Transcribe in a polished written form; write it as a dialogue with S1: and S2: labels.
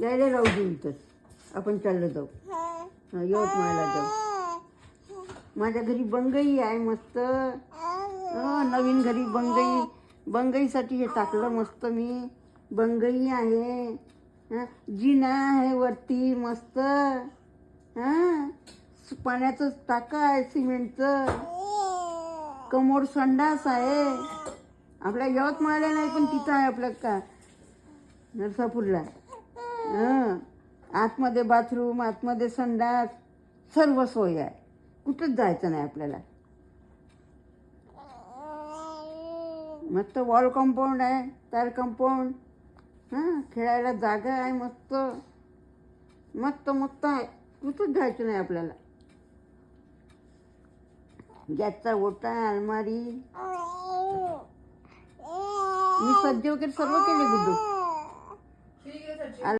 S1: यायला राहू देऊ इथंच, आपण चाललो जाऊ, यवतमाळला जाऊ. माझ्या घरी बंगई आहे मस्त, नवीन घरी बंगई, बंगईसाठी हे टाकलं मस्त मी. बंगई आहे, जिना आहे वरती मस्त, पाण्याचं टाकं आहे सिमेंटचं, कमोड संडास आहे. आपल्या यवतमाळला नाही पण तिथं आहे आपल्या का नरसापूरला. आतमध्ये बाथरूम, आतमध्ये संडास, सर्व सोय आहे. कुठंच जायचं नाही आपल्याला. मस्त वॉल कंपाऊंड आहे, तार कंपाऊंड, खेळायला जागा आहे मस्त मस्त मस्त आहे. कुठंच जायचं नाही आपल्याला. गॅसचा ओटा, अलमारी, मी सज्ज वगैरे सर्व केले गुड्डू.